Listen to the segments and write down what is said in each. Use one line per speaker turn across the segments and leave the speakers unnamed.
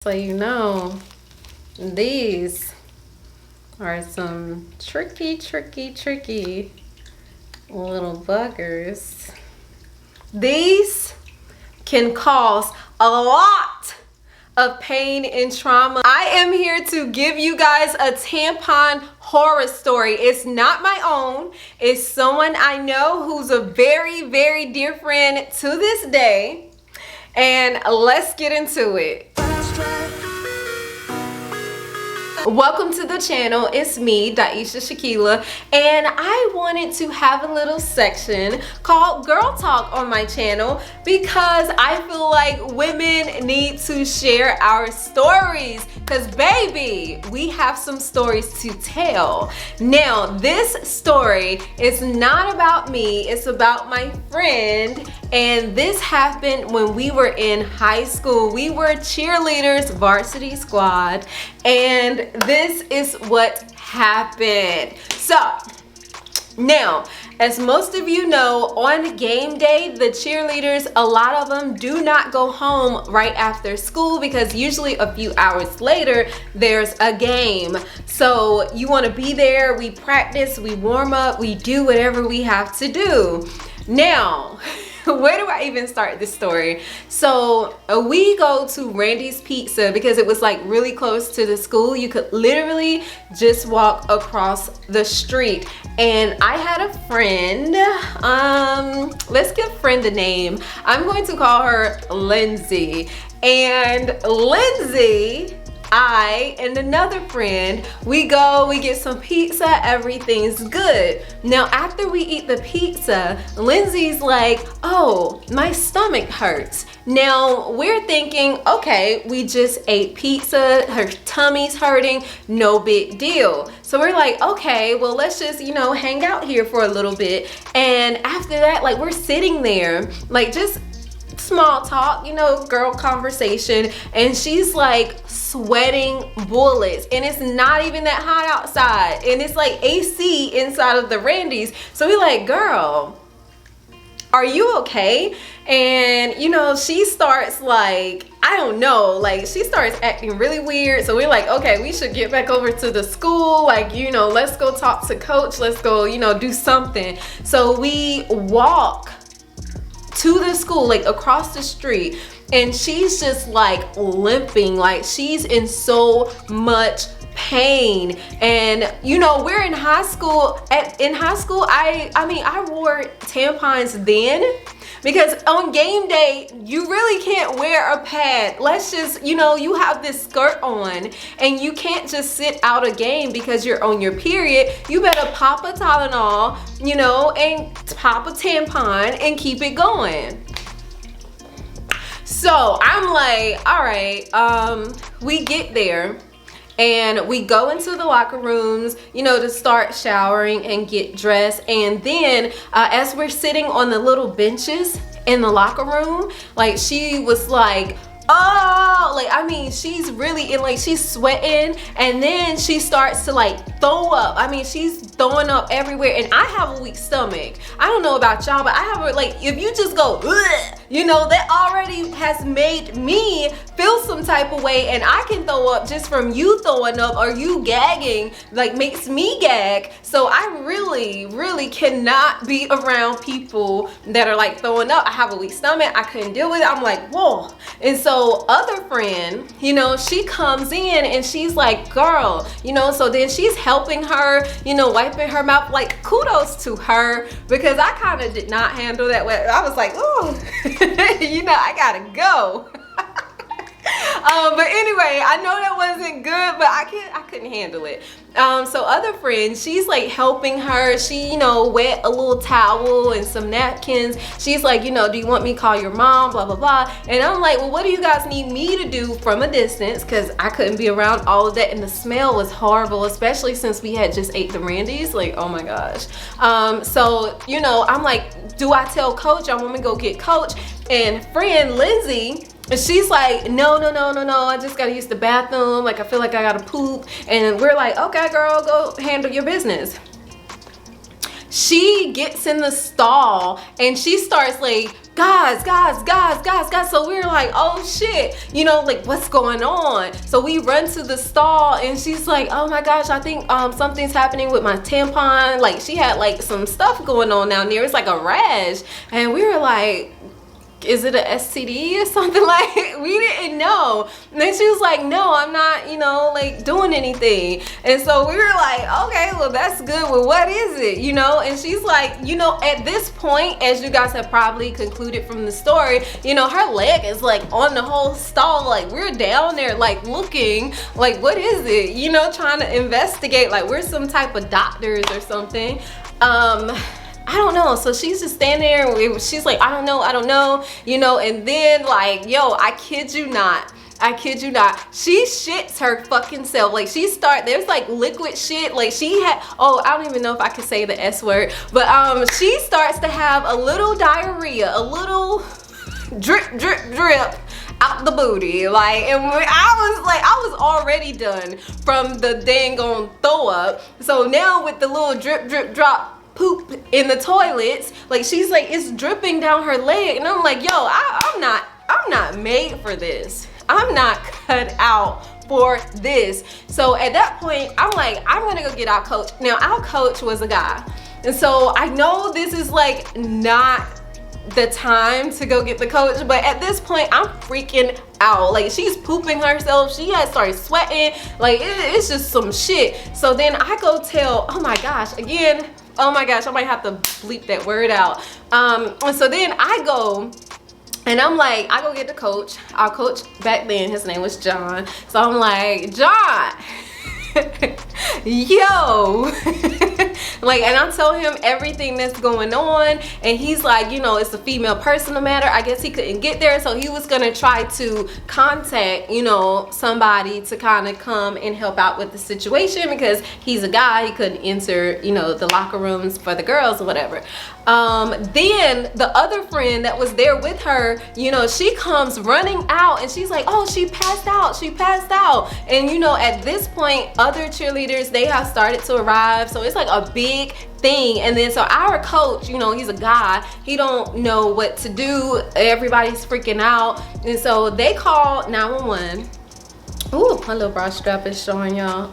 So you know, these are some tricky little buggers. These can cause a lot of pain and trauma. I am here to give you guys a tampon horror story. It's not my own. It's someone I know who's a very dear friend to this day. And let's get into it. Welcome to the channel. It's me, Daisha Shakila, and I wanted to have a little section called Girl Talk on my channel because I feel like women need to share our stories because baby, we have some stories to tell. Now, this story is not about me, it's about my friend, and this happened when we were in high school. We were cheerleaders, varsity squad, and this is what happened. So now, as most of you know, on game day, the cheerleaders, a lot of them do not go home right after school because usually a few hours later, there's a game. So you want to be there, we practice, we warm up, we do whatever we have to do. Now, where do I even start this story? So we go to Randy's Pizza because it was like really close to the school. You could literally just walk across the street. And I had a friend, let's give friend a name. I'm going to call her Lindsay. And Lindsay, I and another friend, we get some pizza, everything's good. Now after we eat the pizza, Lindsay's like, oh, my stomach hurts. Now we're thinking, okay, we just ate pizza, her tummy's hurting, no big deal. So we're like, okay, well let's just, hang out here for a little bit. And after that, like we're sitting there, like just small talk, girl conversation, and she's like sweating bullets, and it's not even that hot outside, and it's like AC inside of the Randy's. So we're like, girl, are you okay? And she starts like, I don't know, like she starts acting really weird. So we're like, okay, we should get back over to the school, like let's go talk to coach, let's go do something. So we walk to the school, like across the street, and she's just like limping, like she's in so much pain. And we're in high school. I wore tampons then because on game day you really can't wear a pad. Let's just you have this skirt on and you can't just sit out a game because you're on your period. You better pop a Tylenol, and pop a tampon and keep it going. So I'm like, all right, we get there and we go into the locker rooms, to start showering and get dressed. And then as we're sitting on the little benches in the locker room, like she was like, oh, like, she's really in, like, she's sweating, and then she starts to like throw up. She's throwing up everywhere, and I have a weak stomach. I don't know about y'all, but I have like, if you just go, that already has made me feel some type of way, and I can throw up just from you throwing up or you gagging, like makes me gag. So I really cannot be around people that are like throwing up. I have a weak stomach, I couldn't deal with it. I'm like, whoa. And so other friend, she comes in and she's like, girl, so then she's helping her, wiping her mouth. Like, kudos to her, because I kind of did not handle that well. I was like, oh, I gotta go. But anyway, I know that wasn't good, but I couldn't handle it. So other friend, she's like helping her. She, wet a little towel and some napkins. She's like, do you want me to call your mom, blah, blah, blah. And I'm like, well, what do you guys need me to do from a distance? Because I couldn't be around all of that. And the smell was horrible, especially since we had just ate the Randy's. Like, oh my gosh. So, I'm like, do I tell coach? I want me to go get coach. And friend Lindsay, and she's like, no, I just gotta use the bathroom. Like, I feel like I gotta poop. And we're like, okay, girl, go handle your business. She gets in the stall and she starts like guys. So we were like, oh shit, you know, like what's going on? So we run to the stall and she's like, oh my gosh, I think something's happening with my tampon. Like she had like some stuff going on down there. It's like a rash. And we were like, is it a STD or something? Like we didn't know. And then she was like, no, I'm not, you know, like doing anything. And so we were like, okay, well that's good, well what is it, you know? And she's like, you know, at this point, as you guys have probably concluded from the story, you know, her leg is like on the whole stall. Like we're down there like looking like, what is it, you know, trying to investigate like we're some type of doctors or something. I don't know. So she's just standing there and she's like, I don't know, you know, and then like, yo, I kid you not, she shits her fucking self. Like there's like liquid shit. Like she had, oh, I don't even know if I can say the S word, but she starts to have a little diarrhea, a little drip out the booty. Like, and I was already done from the dang on throw up. So now with the little drip drop poop in the toilets, like she's like, it's dripping down her leg, and I'm like, yo, I'm not made for this. I'm not cut out for this. So at that point, I'm like, I'm gonna go get our coach. Now our coach was a guy, and so I know this is like not the time to go get the coach, but at this point I'm freaking out. Like she's pooping herself, she had started sweating, like it's just some shit. So then I go tell, oh my gosh, again, oh my gosh, I might have to bleep that word out. And so then I go and I'm like, I go get the coach. Our coach back then, his name was John. So I'm like, John, yo, like, and I tell him everything that's going on, and he's like, you know, it's a female personal matter. I guess he couldn't get there, so he was gonna try to contact, you know, somebody to kind of come and help out with the situation, because he's a guy, he couldn't enter, you know, the locker rooms for the girls or whatever. Then the other friend that was there with her, you know, she comes running out and she's like, oh, she passed out. And you know, at this point, other cheerleaders, they have started to arrive, so it's like a big thing. And then so our coach, you know, he's a guy, he don't know what to do, everybody's freaking out, and so they call 911. Ooh, my little bra strap is showing, y'all.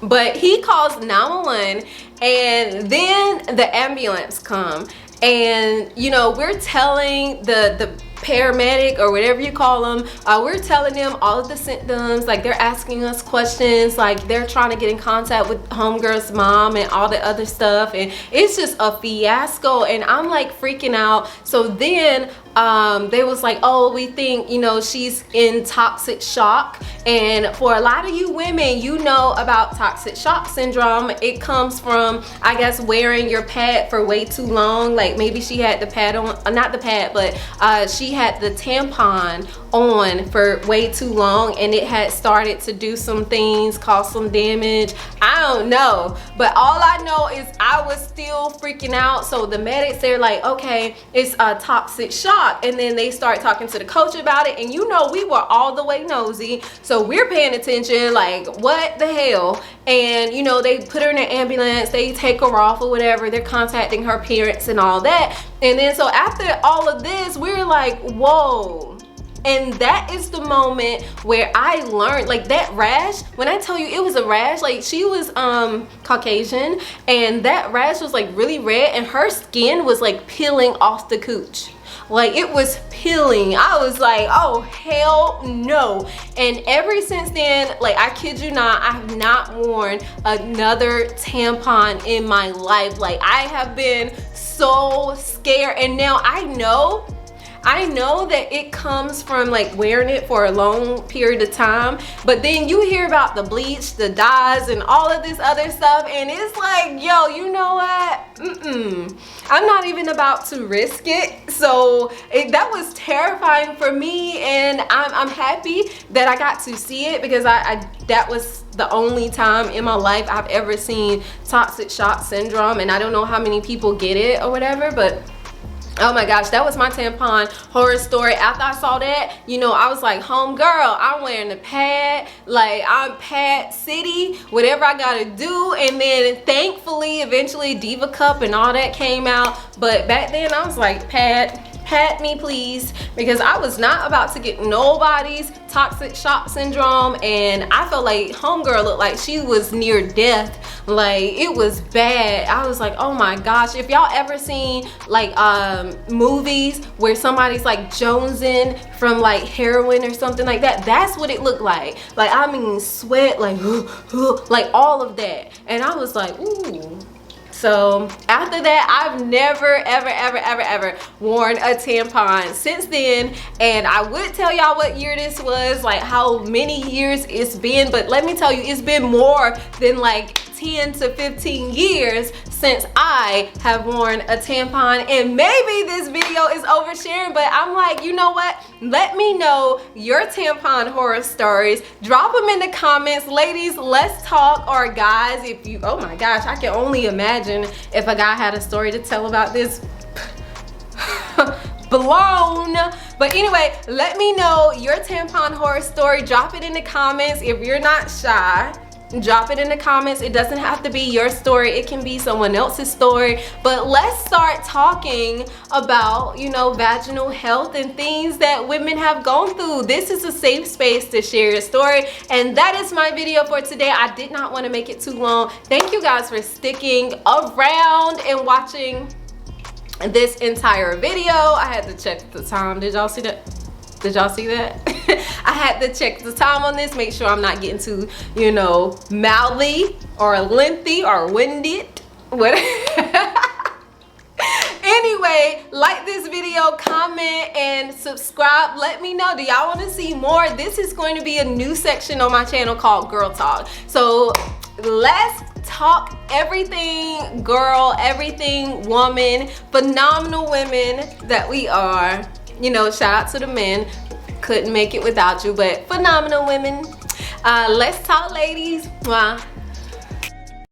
But he calls 911, and then the ambulance come, and you know, we're telling the paramedic or whatever you call them, we're telling them all of the symptoms. Like they're asking us questions, like they're trying to get in contact with homegirl's mom and all the other stuff, and it's just a fiasco, and I'm like freaking out. So then they was like, oh, we think, you know, she's in toxic shock. And for a lot of you women, you know about toxic shock syndrome. It comes from, I guess, wearing your pad for way too long. Like maybe she had the pad on, not the pad, but she had the tampon on for way too long, and it had started to do some things, cause some damage. I don't know, but all I know is I was still freaking out. So the medics, they're like, okay, it's a toxic shock, and then they start talking to the coach about it, and you know, we were all the way nosy, so we're paying attention, like what the hell. And you know, they put her in an ambulance, they take her off or whatever, they're contacting her parents and all that. And then so after all of this, we're like, whoa. And that is the moment where I learned, like that rash, when I tell you it was a rash, like she was Caucasian, and that rash was like really red, and her skin was like peeling off the cooch. Like it was peeling. I was like, oh hell no. And ever since then, like I kid you not, I have not worn another tampon in my life. Like I have been so scared, and now I know that it comes from like wearing it for a long period of time, but then you hear about the bleach, the dyes, and all of this other stuff, and it's like, yo, you know what, I'm not even about to risk it. So that was terrifying for me, and I'm happy that I got to see it, because that was the only time in my life I've ever seen toxic shock syndrome, and I don't know how many people get it or whatever, but Oh my gosh, that was my tampon horror story. After I saw that, you know, I was like, home girl, I'm wearing the pad, like I'm pad city, whatever I gotta do. And then thankfully, eventually Diva Cup and all that came out. But back then I was like, pad me please, because I was not about to get nobody's toxic shock syndrome. And I felt like homegirl looked like she was near death. Like, it was bad. I was like, oh my gosh. If y'all ever seen like movies where somebody's like jonesing from like heroin or something like that, that's what it looked like. Like, I mean, sweat, like like all of that. And I was like, ooh. So after that, I've never ever worn a tampon since then. And I would tell y'all what year this was, like how many years it's been, but let me tell you, it's been more than like 10 to 15 years since I have worn a tampon. And maybe this video is oversharing, but I'm like, you know what? Let me know your tampon horror stories. Drop them in the comments. Ladies, let's talk. Or guys, if you, oh my gosh, I can only imagine if a guy had a story to tell about this. Blown. But anyway, let me know your tampon horror story. Drop it in the comments. If you're not shy, drop it in the comments. It doesn't have to be your story, it can be someone else's story. But let's start talking about, you know, vaginal health and things that women have gone through. This is a safe space to share your story. And that is my video for today. I did not want to make it too long. Thank you guys for sticking around and watching this entire video. I had to check the time. Did y'all see that? Did y'all see that? I had to check the time on this, make sure I'm not getting too, you know, mouthy or lengthy or winded. What? Anyway, like this video, comment, and subscribe. Let me know, do y'all want to see more? This is going to be a new section on my channel called Girl Talk. So let's talk everything girl, everything woman, phenomenal women that we are. You know, shout out to the men. Couldn't make it without you, but phenomenal women. Let's talk, ladies. Mwah.